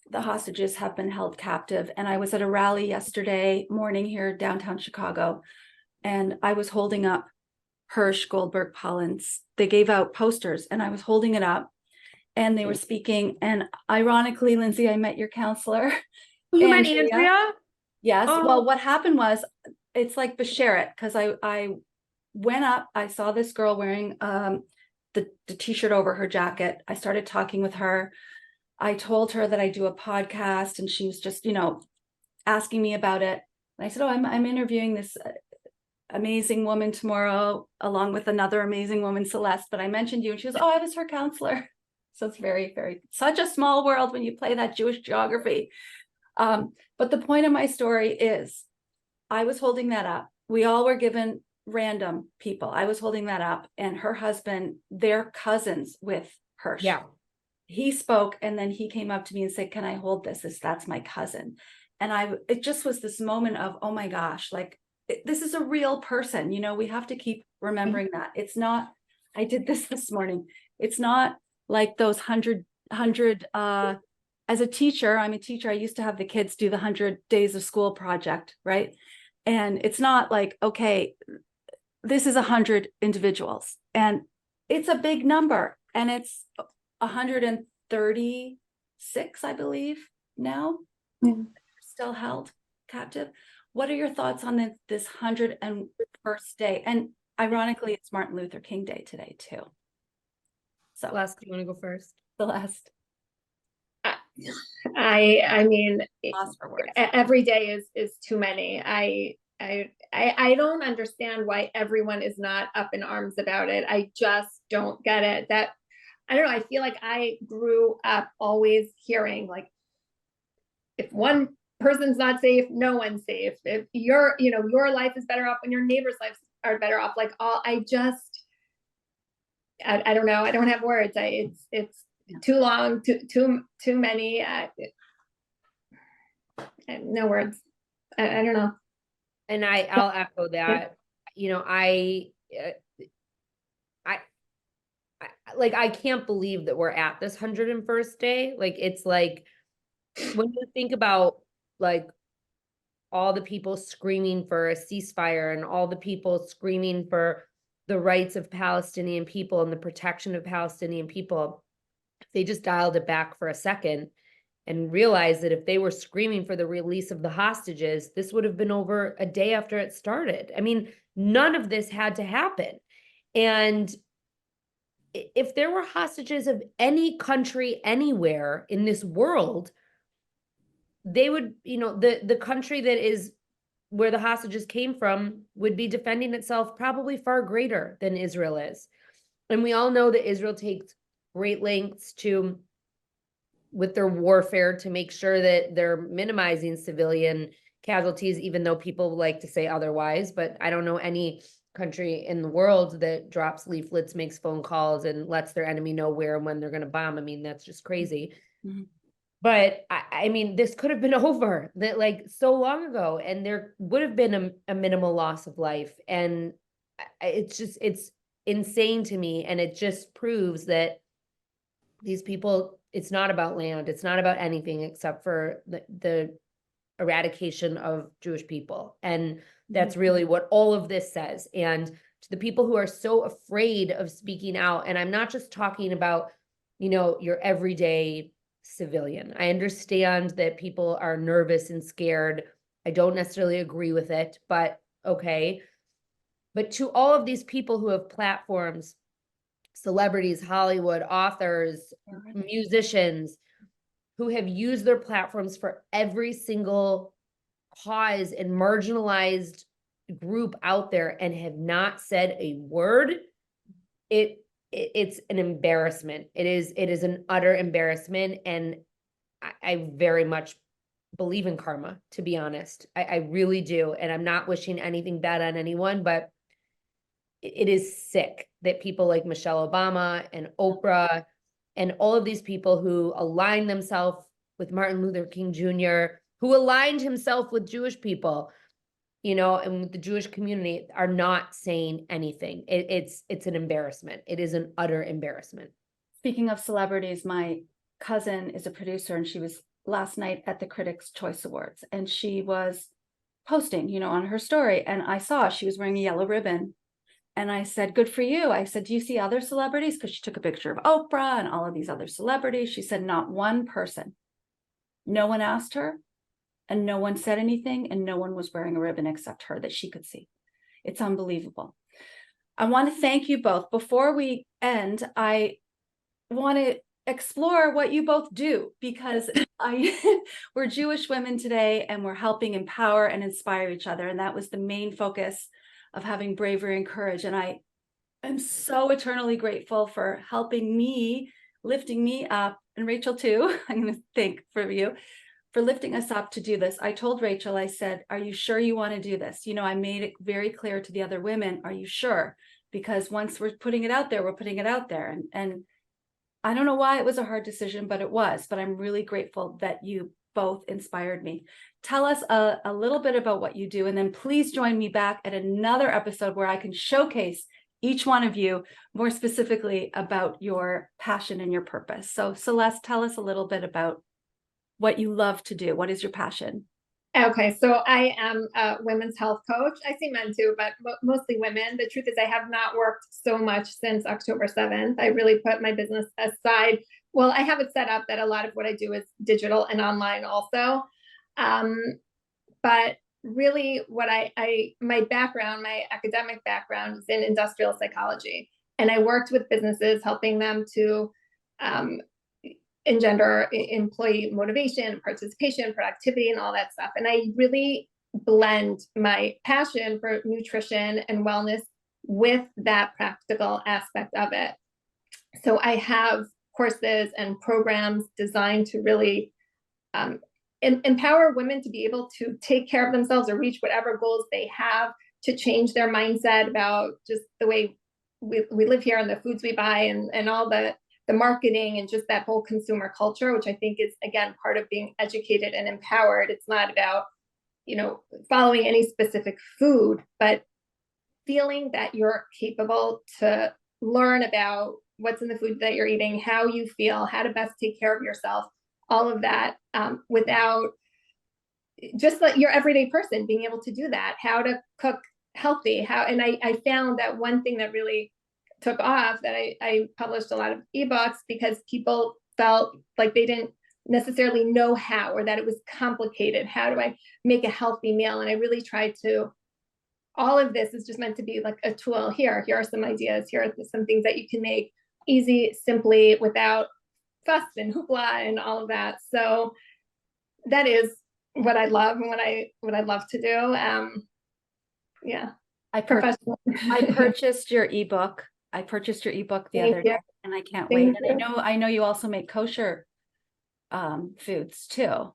the hostages have been held captive. And I was at a rally yesterday morning here downtown Chicago, and I was holding up Hirsch, Goldberg, Pollins. They gave out posters and I was holding it up and they were speaking. And ironically, Lindsay, I met your counselor. You met Andrea? Yes. Oh. Well, what happened was, it's like Basheret, because I went up, I saw this girl wearing the t-shirt over her jacket. I started talking with her. I told her that I do a podcast, and she was just, asking me about it. And I said, oh, I'm interviewing this amazing woman tomorrow, along with another amazing woman, Celeste, but I mentioned you. And she was, oh, I was her counselor. So it's very, very, such a small world when you play that Jewish geography. But the point of my story is, I was holding that up. We all were given random people. I was holding that up, and her husband, they're cousins with Hirsch. Yeah. He spoke, and then he came up to me and said, can I hold this? That's my cousin. And it just was this moment of, oh my gosh, like this is a real person. We have to keep remembering that. It's not, I did this morning. It's not like those 100 as a teacher, I'm a teacher. I used to have the kids do the 100 days of school project, right? And it's not like, okay, this is 100 individuals, and it's a big number, and it's 136, I believe, now, still held captive. What are your thoughts on this 101st day? And ironically, it's Martin Luther King Day today too. So, Celeste, you want to go first? Celeste. I mean, Lost for words. Every day is too many. I don't understand why everyone is not up in arms about it. I just don't get it. That, I don't know. I feel like I grew up always hearing, like, if one person's not safe, no one's safe. If your life is better off when your neighbor's lives are better off. Like, I don't know. I don't have words. It's too long, too many. No words. I don't know. And I'll echo that. I can't believe that we're at this 101st day. Like, it's like, when you think about like all the people screaming for a ceasefire and all the people screaming for the rights of Palestinian people and the protection of Palestinian people, if they just dialed it back for a second and realized that if they were screaming for the release of the hostages, this would have been over a day after it started. I mean, none of this had to happen. And if there were hostages of any country anywhere in this world, they would, the country that is where the hostages came from would be defending itself probably far greater than Israel is. And we all know that Israel takes great lengths with their warfare to make sure that they're minimizing civilian casualties, even though people like to say otherwise. But I don't know any country in the world that drops leaflets, makes phone calls, and lets their enemy know where and when they're going to bomb. I mean, that's just crazy. Mm-hmm. But I mean, this could have been over that like so long ago, and there would have been a minimal loss of life. And it's insane to me. And it just proves that these people, it's not about land. It's not about anything except for the eradication of Jewish people. And that's really what all of this says. And to the people who are so afraid of speaking out, and I'm not just talking about, your everyday civilian. I understand that people are nervous and scared. I don't necessarily agree with it, but okay. But to all of these people who have platforms, celebrities, Hollywood, authors, musicians, who have used their platforms for every single cause and marginalized group out there and have not said a word, it's an embarrassment. It is an utter embarrassment. And I very much believe in karma, to be honest. I really do. And I'm not wishing anything bad on anyone, but it is sick that people like Michelle Obama and Oprah and all of these people who align themselves with Martin Luther King Jr., who aligned himself with Jewish people, and with the Jewish community, are not saying anything. It's an embarrassment. It is an utter embarrassment. Speaking of celebrities, my cousin is a producer, and she was last night at the Critics' Choice Awards, and she was posting, on her story, and I saw she was wearing a yellow ribbon. And I said, good for you. I said, do you see other celebrities? Because she took a picture of Oprah and all of these other celebrities. She said, not one person. No one asked her, and no one said anything, and no one was wearing a ribbon except her that she could see. It's unbelievable. I want to thank you both. Before we end, I want to explore what you both do, because we're Jewish women today, and we're helping empower and inspire each other. And that was the main focus of having bravery and courage. And I am so eternally grateful for helping me, lifting me up, and Rachel too. I'm going to thank for you for lifting us up to do this. I told Rachel, I said, are you sure you want to do this? I made it very clear to the other women, are you sure? Because once we're putting it out there, we're putting it out there. And I don't know why it was a hard decision, but it was. But I'm really grateful that you both inspired me. Tell us a little bit about what you do, and then please join me back at another episode where I can showcase each one of you more specifically about your passion and your purpose. So Celeste, tell us a little bit about what you love to do. What is your passion? Okay, so I am a women's health coach. I see men too, but mostly women. The truth is I have not worked so much since October 7th. I really put my business aside. Well, I have it set up that a lot of what I do is digital and online also. But really what my background, my academic background is in industrial psychology. And I worked with businesses, helping them to engender employee motivation, participation, productivity, and all that stuff. And I really blend my passion for nutrition and wellness with that practical aspect of it. So I have courses and programs designed to really empower women to be able to take care of themselves or reach whatever goals they have, to change their mindset about just the way we live here and the foods we buy and all the marketing and just that whole consumer culture, which I think is, again, part of being educated and empowered. It's not about, following any specific food, but feeling that you're capable to learn about what's in the food that you're eating, how you feel, how to best take care of yourself, all of that, without just like your everyday person being able to do that, how to cook healthy, and I found that one thing that really took off, that I published a lot of ebooks because people felt like they didn't necessarily know how, or that it was complicated. How do I make a healthy meal? And I really tried to, all of this is just meant to be like a tool. Here are some ideas. Here are some things that you can make easy, simply, without fuss and hoopla and all of that. So that is what I love and what I love to do. Yeah. I purchased your ebook. I purchased your ebook the other day, and I can't wait. And I know you also make kosher foods too.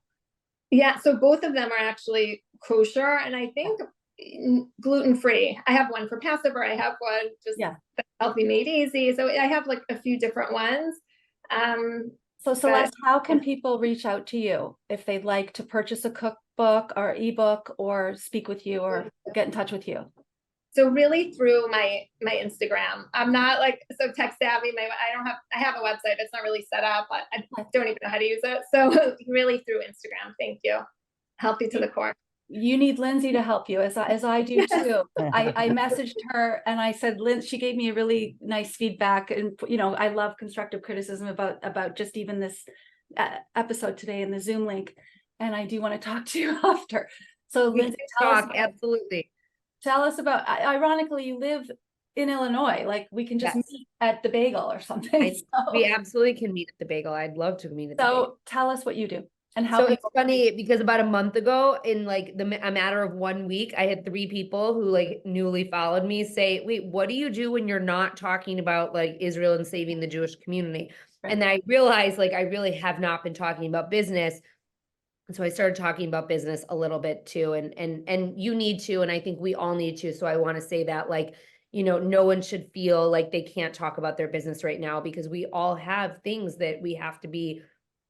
Yeah, so both of them are actually kosher, and I think gluten-free. I have one for Passover. I have one just healthy made easy. So I have like a few different ones. So Celeste, how can people reach out to you if they'd like to purchase a cookbook or ebook or speak with you or get in touch with you? So really through my Instagram. I'm not like so tech savvy. I have a website. It's not really set up. I don't even know how to use it. So really through Instagram. Thank you. Healthy to the core. You need Lindsay to help you, as I do too. I messaged her and I said, she gave me a really nice feedback, and I love constructive criticism about just even this episode today in the Zoom link, and I do want to talk to you after. So Lindsay, absolutely. Tell us about. Ironically, you live in Illinois. Like we can just meet at the bagel or something. We absolutely can meet at the bagel. I'd love to meet at the bagel. So tell us what you do. And how. So it's funny because about a month ago, in like a matter of 1 week, I had 3 people who like newly followed me say, wait, what do you do when you're not talking about like Israel and saving the Jewish community? Right. And then I realized like I really have not been talking about business. And so I started talking about business a little bit too. And you need to, and I think we all need to. So I want to say that like, no one should feel like they can't talk about their business right now, because we all have things that we have to be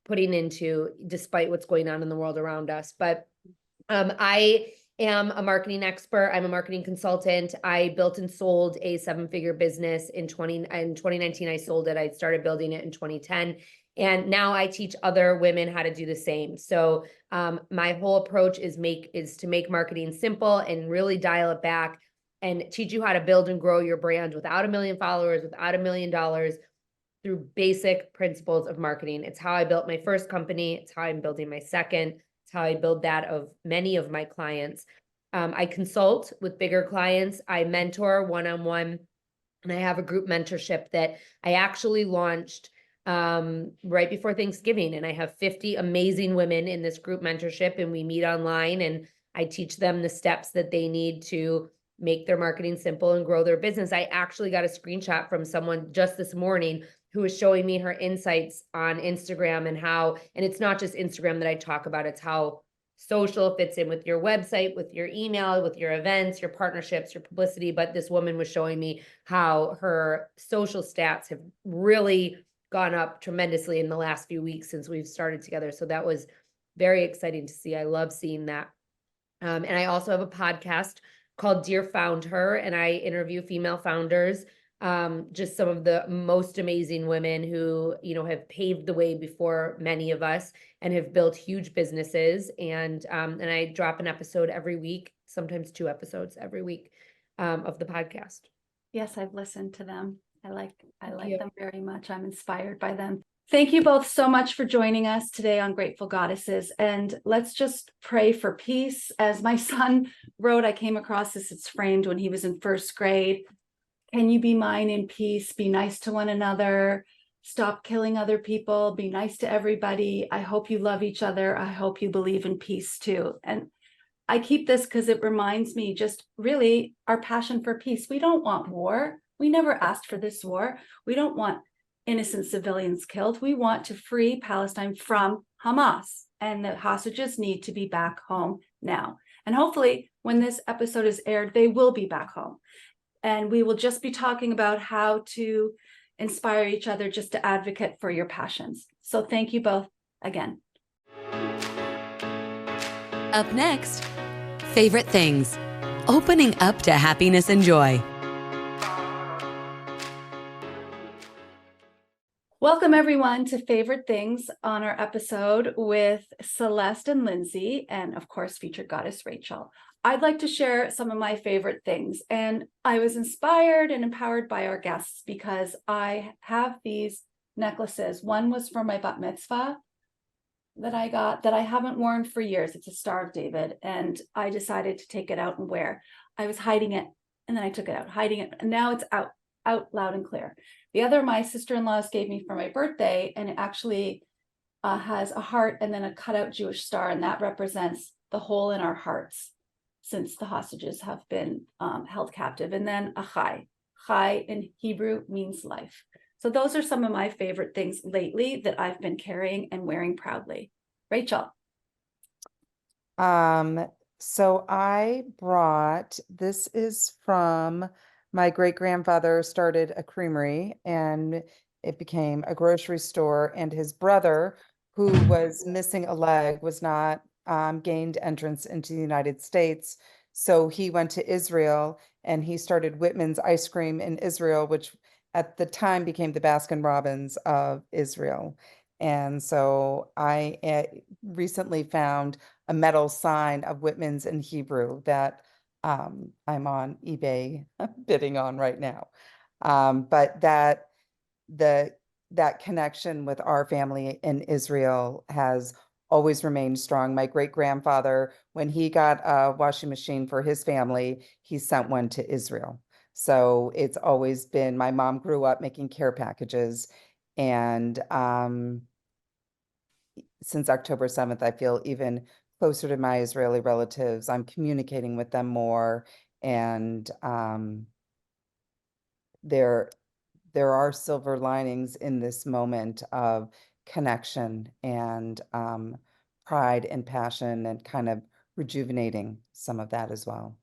putting into despite what's going on in the world around us. But I am a marketing expert. I'm a marketing consultant. I built and sold a 7-figure business in 2019. I sold it. I started building it in 2010. And now I teach other women how to do the same. So my whole approach is to make marketing simple and really dial it back and teach you how to build and grow your brand without 1 million followers, without $1 million, through basic principles of marketing. It's how I built my first company. It's how I'm building my second. It's how I build that of many of my clients. I consult with bigger clients. I mentor one-on-one, and I have a group mentorship that I actually launched right before Thanksgiving. And I have 50 amazing women in this group mentorship, and we meet online and I teach them the steps that they need to make their marketing simple and grow their business. I actually got a screenshot from someone just this morning who was showing me her insights on Instagram and it's not just Instagram that I talk about, it's how social fits in with your website, with your email, with your events, your partnerships, your publicity. But this woman was showing me how her social stats have really gone up tremendously in the last few weeks since we've started together. So that was very exciting to see. I love seeing that. And I also have a podcast called Dear Found Her, and I interview female founders, just some of the most amazing women who, have paved the way before many of us and have built huge businesses. And I drop an episode every week, sometimes 2 episodes every week, of the podcast. Yes, I've listened to them. I like them very much. I'm inspired by them. Thank you both so much for joining us today on Grateful Goddesses. And let's just pray for peace. As my son wrote, I came across this, it's framed when he was in 1st grade. Can you be mine in peace? Be nice to one another. Stop killing other people. Be nice to everybody. I hope you love each other. I hope you believe in peace too. And I keep this because it reminds me just really our passion for peace. We don't want war. We never asked for this war. We don't want innocent civilians killed. We want to free Palestine from Hamas, and the hostages need to be back home now. And hopefully when this episode is aired, they will be back home. And we will just be talking about how to inspire each other just to advocate for your passions. So thank you both again. Up next, favorite things, opening up to happiness and joy. Welcome everyone to Favorite Things on our episode with Celeste and Lindsay, and of course featured goddess Rachel. I'd like to share some of my favorite things, and I was inspired and empowered by our guests because I have these necklaces. One was for my bat mitzvah that I got that I haven't worn for years. It's a Star of David, and I decided to take it out and wear. I was hiding it, and then I took it out, hiding it, and now it's out. out loud and clear. The other, my sister-in-laws gave me for my birthday, and it actually has a heart and then a cutout Jewish star, and that represents the hole in our hearts since the hostages have been held captive. And then a chai. Chai in Hebrew means life. So those are some of my favorite things lately that I've been carrying and wearing proudly. Rachel. So I brought, this is from my great-grandfather started a creamery and it became a grocery store, and his brother, who was missing a leg, was not gained entrance into the United States. So he went to Israel and he started Whitman's ice cream in Israel, which at the time became the Baskin Robbins of Israel. And so I recently found a metal sign of Whitman's in Hebrew that I'm on eBay bidding on right now. But that connection with our family in Israel has always remained strong. My great-grandfather, when he got a washing machine for his family, he sent one to Israel. So it's always been, my mom grew up making care packages, and since October 7th, I feel even closer to my Israeli relatives. I'm communicating with them more, and there are silver linings in this moment of connection and pride and passion, and kind of rejuvenating some of that as well.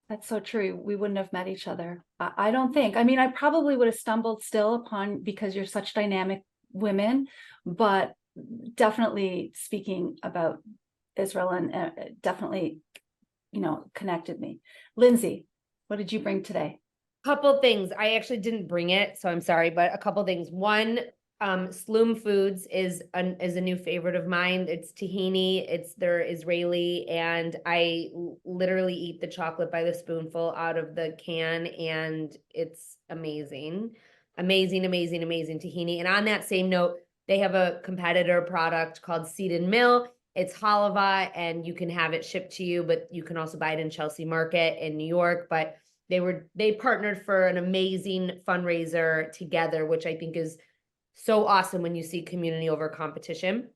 That's so true. We wouldn't have met each other. I don't think. I mean, I probably would have stumbled still upon, because you're such dynamic women, but definitely speaking about Israel and definitely, connected me. Lindsay, what did you bring today? Couple things. I actually didn't bring it, so I'm sorry, but a couple things. One, Sloom Foods is a new favorite of mine. It's tahini. They're Israeli, and I literally eat the chocolate by the spoonful out of the can, and it's amazing, amazing, amazing, amazing tahini. And on that same note, they have a competitor product called Seed and Mill. It's halava, and you can have it shipped to you, but you can also buy it in Chelsea Market in New York. But they partnered for an amazing fundraiser together, which I think is so awesome when you see community over competition.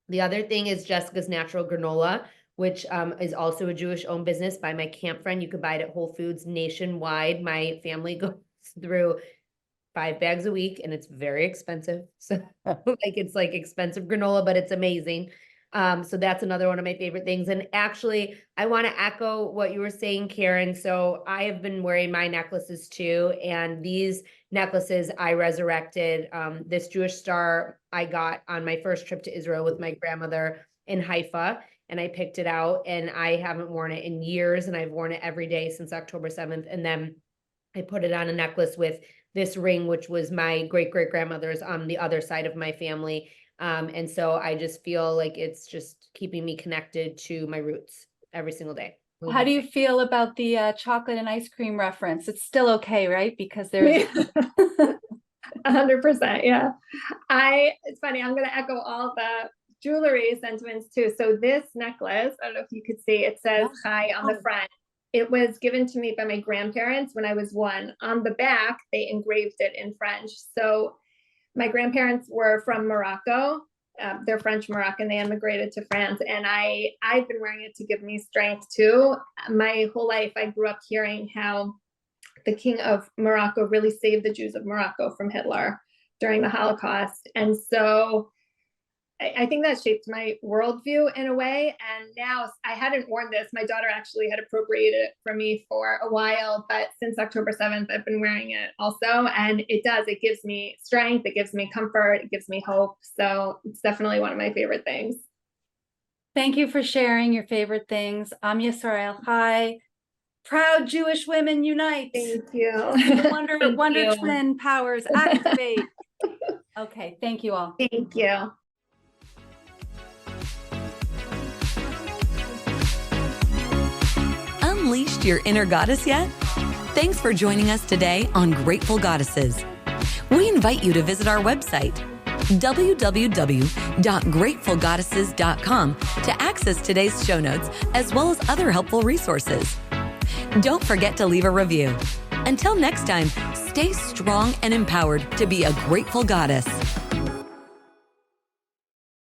The other thing is Jessica's Natural Granola, which is also a Jewish-owned business by my camp friend. You could buy it at Whole Foods nationwide. My family goes through 5 bags a week, and it's very expensive. So it's like expensive granola, but it's amazing. So that's another one of my favorite things. And actually, I want to echo what you were saying, Karen. So I have been wearing my necklaces too. And these necklaces I resurrected. This Jewish star I got on my first trip to Israel with my grandmother in Haifa. And I picked it out, and I haven't worn it in years. And I've worn it every day since October 7th. And then I put it on a necklace with this ring, which was my great-great-grandmother's on the other side of my family. And so I just feel like it's just keeping me connected to my roots every single day. How do you feel about the chocolate and ice cream reference? It's still okay, right? Because there's 100%. Yeah. It's funny. I'm going to echo all the jewelry sentiments too. So this necklace, I don't know if you could see, it says Chai on the front. It was given to me by my grandparents when I was 1. On the back, they engraved it in French. So my grandparents were from Morocco. They're French Moroccan. They immigrated to France, and I've been wearing it to give me strength too. My whole life, I grew up hearing how the king of Morocco really saved the Jews of Morocco from Hitler during the Holocaust. And so I think that shaped my worldview in a way. And now I hadn't worn this. My daughter actually had appropriated it from me for a while, but since October 7th, I've been wearing it also. And it gives me strength. It gives me comfort. It gives me hope. So it's definitely one of my favorite things. Thank you for sharing your favorite things. Am Yisrael Chai. Proud Jewish women unite. Thank you. Wonder Twin powers activate. Okay, thank you all. Thank you. Unleashed your inner goddess yet? Thanks for joining us today on Grateful Goddesses. We invite you to visit our website, www.gratefulgoddesses.com, to access today's show notes as well as other helpful resources. Don't forget to leave a review. Until next time, stay strong and empowered to be a grateful goddess.